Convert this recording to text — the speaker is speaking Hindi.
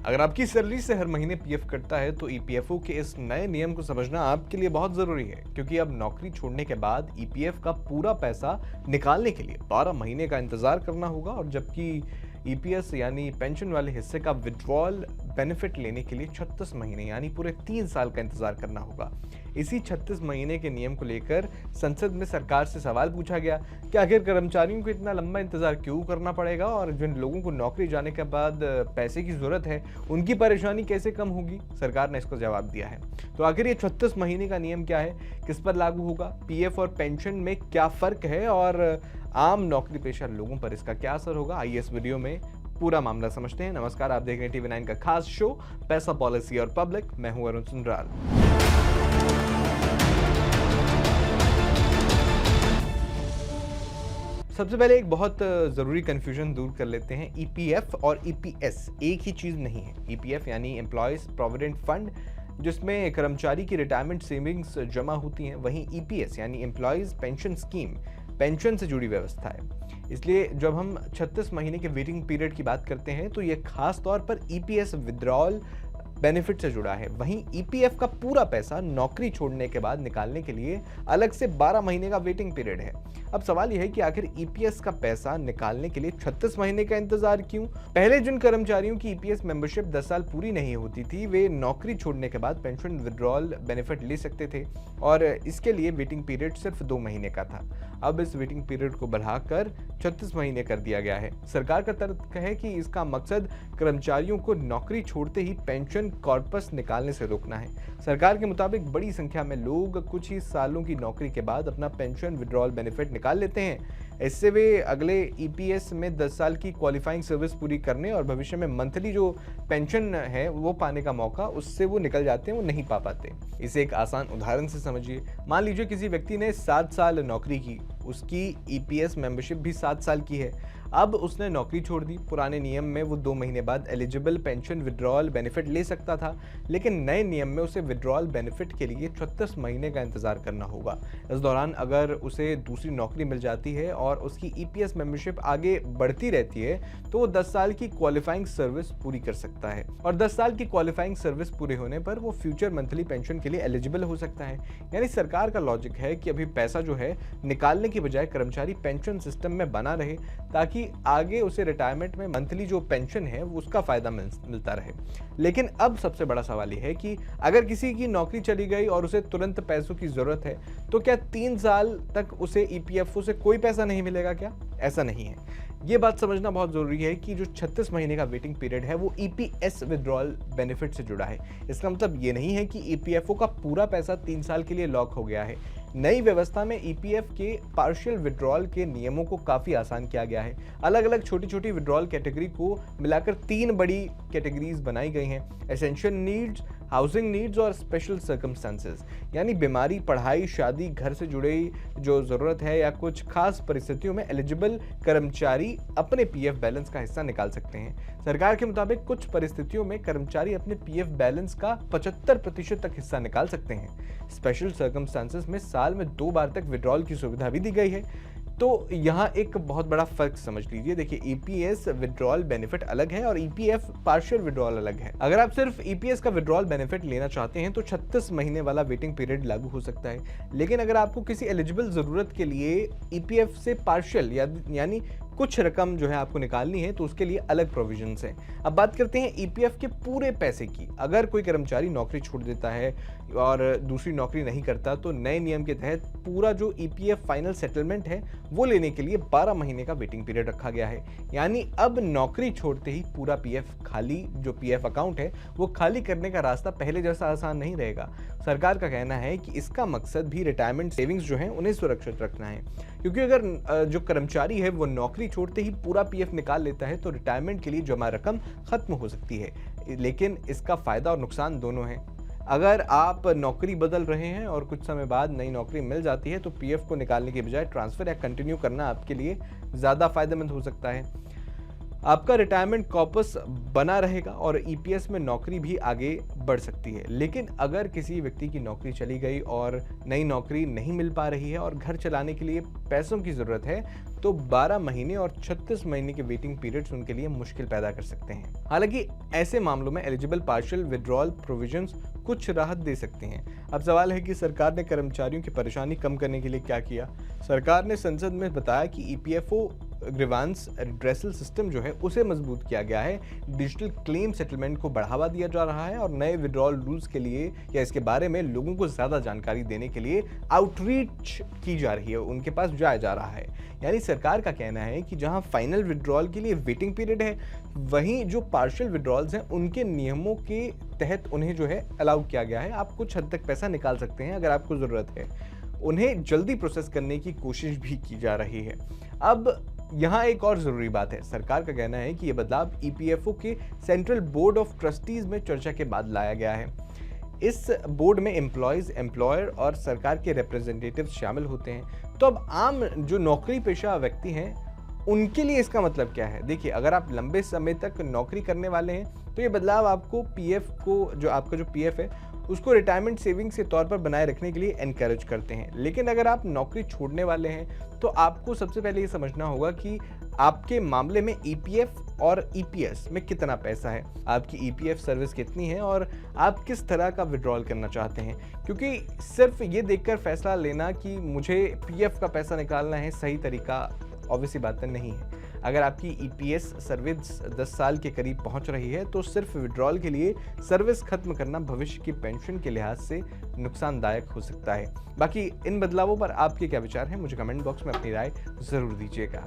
अगर आपकी सैलरी से हर महीने पीएफ कटता है तो ईपीएफओ के इस नए नियम को समझना आपके लिए बहुत जरूरी है, क्योंकि अब नौकरी छोड़ने के बाद ईपीएफ का पूरा पैसा निकालने के लिए 12 महीने का इंतजार करना होगा, और जबकि ईपीएस यानी पेंशन वाले हिस्से का विड्रॉल बेनिफिट लेने के लिए 36 महीने यानी पूरे 3 साल का इंतजार करना होगा। इसी 36 महीने के नियम को लेकर संसद में सरकार से सवाल पूछा गया कि आखिर कर्मचारियों को इतना लंबा इंतजार क्यों करना पड़ेगा, और जिन लोगों को नौकरी जाने के बाद पैसे की जरूरत है उनकी परेशानी कैसे कम होगी। सरकार ने इसको जवाब दिया है। तो आखिर ये 36 महीने का नियम क्या है, किस पर लागू होगा, पीएफ और पेंशन में क्या फर्क है, और आम नौकरी पेशा लोगों पर इसका क्या असर होगा, आइए इस वीडियो में पूरा मामला समझते हैं। नमस्कार, आप देख रहे हैं टीवी 9 का खास शो पैसा, पॉलिसी और पब्लिक। मैं हूं अरुण सुंदराल। सबसे पहले एक बहुत जरूरी कंफ्यूजन दूर कर लेते हैं। ईपीएफ और ईपीएस एक ही चीज नहीं है। ईपीएफ यानी एम्प्लॉयज प्रोविडेंट फंड, जिसमें कर्मचारी की रिटायरमेंट सेविंग्स जमा होती हैं। वहीं ईपीएस यानी एम्प्लॉयज पेंशन स्कीम, पेंशन से जुड़ी व्यवस्था है। इसलिए जब हम 36 महीने के वेटिंग पीरियड की बात करते हैं तो यह खास तौर पर ईपीएस विड्रॉल बेनिफिट से जुड़ा है। वहीं ईपीएफ का पूरा पैसा नौकरी छोड़ने के बाद निकालने के लिए अलग से 12 महीने का वेटिंग पीरियड है। अब सवाल यह है कि आखिर ईपीएस का पैसा निकालने के लिए 36 महीने का इंतजार क्यों? पहले जिन कर्मचारियों की ईपीएस मेंबरशिप 10 साल पूरी नहीं होती थी, वे नौकरी छोड़ने के बाद पेंशन विड्रॉल बेनिफिट ले सकते थे, और इसके लिए वेटिंग पीरियड सिर्फ 2 महीने का था। अब इस वेटिंग पीरियड को बढ़ाकर 36 महीने कर दिया गया है। सरकार का तर्क है कि इसका मकसद कर्मचारियों को नौकरी छोड़ते ही पेंशन कॉर्पस निकालने से रोकना है। सरकार के मुताबिक बड़ी संख्या में लोग कुछ ही सालों की नौकरी के बाद अपना पेंशन विड्रॉल बेनिफिट निकाल लेते हैं। इससे वे अगले ईपीएस में 10 साल की क्वालिफाइंग सर्विस पूरी करने और भविष्य में मंथली जो पेंशन है वो पाने का मौका उससे वो निकल जाते हैं, वो नहीं पा पाते। इसे एक आसान उदाहरण से समझिए। मान लीजिए किसी व्यक्ति ने 7 साल नौकरी की, उसकी ईपीएस मेंबरशिप भी 7 साल की है। अब उसने नौकरी छोड़ दी। पुराने नियम में वो 2 महीने बाद एलिजिबल पेंशन विड्रॉल बेनिफिट ले सकता था, लेकिन नए नियम में उसे विड्रॉल बेनिफिट के लिए 36 महीने का इंतजार करना होगा। इस दौरान अगर उसे दूसरी नौकरी मिल जाती है और उसकी ईपीएस मेंबरशिप आगे बढ़ती रहती है तो वो 10 साल की क्वालिफाइंग सर्विस पूरी कर सकता है, और 10 साल की क्वालिफाइंग सर्विस पूरे होने पर वो फ्यूचर मंथली पेंशन के लिए एलिजिबल हो सकता है। यानी सरकार का लॉजिक है कि अभी पैसा जो है निकालने की बजाय कर्मचारी पेंशन सिस्टम में बना रहे, ताकि आगे उसे रिटायरमेंट में मंथली जो पेंशन है उसका फायदा मिलता रहे। लेकिन अब सबसे बड़ा सवाल यह है कि अगर किसी की नौकरी चली गई और उसे तुरंत पैसों की जरूरत है तो क्या 3 साल तक उसे ईपीएफओ से कोई पैसा नहीं मिलेगा क्या? ऐसा नहीं है। ये बात समझना बहुत जरूरी है कि जो 36 महीने का वेटिंग पीरियड है वो ईपीएस विड्रॉल बेनिफिट से जुड़ा है। इसका मतलब ये नहीं है कि ईपीएफओ का पूरा पैसा 3 साल के लिए लॉक हो गया है। नई व्यवस्था में ईपीएफ के पार्शियल विड्रॉल के नियमों को काफी आसान किया गया है। अलग अलग छोटी छोटी विड्रॉल कैटेगरी को मिलाकर 3 बड़ी कैटेगरीज बनाई गई हैं: एसेंशियल नीड्स, हाउसिंग नीड्स और स्पेशल सर्कमस्टेंसेस। यानी बीमारी, पढ़ाई, शादी, घर से जुड़ी जो जरूरत है या कुछ खास परिस्थितियों में एलिजिबल कर्मचारी अपने पीएफ बैलेंस का हिस्सा निकाल सकते हैं। सरकार के मुताबिक कुछ परिस्थितियों में कर्मचारी अपने पीएफ बैलेंस का 75% तक हिस्सा निकाल सकते हैं। स्पेशल सर्कमस्टेंसेस में साल में 2 बार तक विड्रॉल की सुविधा भी दी गई है। तो यहाँ एक बहुत बड़ा फर्क समझ लीजिए। देखिए, ईपीएस विड्रॉल बेनिफिट अलग है और ईपीएफ पार्शियल विड्रॉल अलग है। अगर आप सिर्फ ईपीएस का विड्रॉल बेनिफिट लेना चाहते हैं तो 36 महीने वाला वेटिंग पीरियड लागू हो सकता है। लेकिन अगर आपको किसी एलिजिबल जरूरत के लिए ईपीएफ से पार्शियल यानी कुछ रकम जो है आपको निकालनी है तो उसके लिए अलग प्रोविजंस हैं। अब बात करते हैं ईपीएफ के पूरे पैसे की। अगर कोई कर्मचारी नौकरी छोड़ देता है और दूसरी नौकरी नहीं करता तो नए नियम के तहत पूरा जो ईपीएफ फाइनल सेटलमेंट है वो लेने के लिए 12 महीने का वेटिंग पीरियड रखा गया है। यानी अब नौकरी छोड़ते ही पूरा पीएफ जो पीएफ अकाउंट है वो खाली करने का रास्ता पहले जैसा आसान नहीं रहेगा। सरकार का कहना है कि इसका मकसद भी रिटायरमेंट सेविंग्स जो है उन्हें सुरक्षित रखना है, क्योंकि अगर जो कर्मचारी है वो नौकरी छोड़ते ही पूरा पीएफ निकाल लेता है तो रिटायरमेंट के लिए जमा रकम खत्म हो सकती है। लेकिन इसका फायदा और नुकसान दोनों हैं। अगर आप नौकरी बदल रहे हैं और कुछ समय बाद नई नौकरी मिल जाती है तो पीएफ को निकालने के बजाय ट्रांसफर या कंटिन्यू करना आपके लिए ज़्यादा फायदेमंद हो सकता है। आपका रिटायरमेंट कॉर्पस बना रहेगा और ईपीएस में नौकरी भी आगे बढ़ सकती है। लेकिन अगर किसी व्यक्ति की नौकरी चली गई और नई नौकरी नहीं मिल पा रही है और घर चलाने के लिए पैसों की ज़रूरत है, तो 12 महीने और 36 महीने के वेटिंग पीरियड्स उनके लिए मुश्किल पैदा कर सकते हैं। हालांकि ऐसे मामलों में एलिजिबल पार्शियल विड्रॉल प्रोविजंस कुछ राहत दे सकते हैं। अब सवाल है कि सरकार ने कर्मचारियों की परेशानी कम करने के लिए क्या किया। सरकार ने संसद में बताया कि ईपीएफओ ग्रीवांस रिड्रेसल सिस्टम जो है उसे मजबूत किया गया है, डिजिटल क्लेम सेटलमेंट को बढ़ावा दिया जा रहा है और नए विड्रॉल रूल्स के लिए या इसके बारे में लोगों को ज़्यादा जानकारी देने के लिए आउटरीच की जा रही है, उनके पास जाया जा रहा है। यानी सरकार का कहना है कि जहां फाइनल विड्रॉल के लिए वेटिंग पीरियड है, वहीं जो पार्शियल विड्रॉल्स हैं उनके नियमों के तहत उन्हें जो है अलाउ किया गया है। आप कुछ हद तक पैसा निकाल सकते हैं अगर आपको ज़रूरत है। उन्हें जल्दी प्रोसेस करने की कोशिश भी की जा रही है। अब यहाँ एक और ज़रूरी बात है, सरकार का कहना है कि यह बदलाव ईपीएफओ के सेंट्रल बोर्ड ऑफ ट्रस्टीज़ में चर्चा के बाद लाया गया है। इस बोर्ड में एम्प्लॉयज़, एम्प्लॉयर और सरकार के रिप्रेजेंटेटिव शामिल होते हैं। तो अब आम जो नौकरी पेशा व्यक्ति हैं उनके लिए इसका मतलब क्या है? देखिए, अगर आप लंबे समय तक नौकरी करने वाले हैं तो ये बदलाव आपको पीएफ को, जो आपका जो पीएफ है उसको रिटायरमेंट सेविंग्स के तौर पर बनाए रखने के लिए एनकरेज करते हैं। लेकिन अगर आप नौकरी छोड़ने वाले हैं तो आपको सबसे पहले ये समझना होगा कि आपके मामले में ईपीएफ और ईपीएस में कितना पैसा है, आपकी ईपीएफ सर्विस कितनी है और आप किस तरह का विड्रॉल करना चाहते हैं। क्योंकि सिर्फ ये देखकर फैसला लेना कि मुझे पीएफ का पैसा निकालना है सही तरीका ऑब्वियसली बात नहीं है। अगर आपकी ईपीएस सर्विस 10 साल के करीब पहुंच रही है तो सिर्फ विड्रॉल के लिए सर्विस खत्म करना भविष्य की पेंशन के लिहाज से नुकसानदायक हो सकता है। बाकी इन बदलावों पर आपके क्या विचार हैं, मुझे कमेंट बॉक्स में अपनी राय ज़रूर दीजिएगा।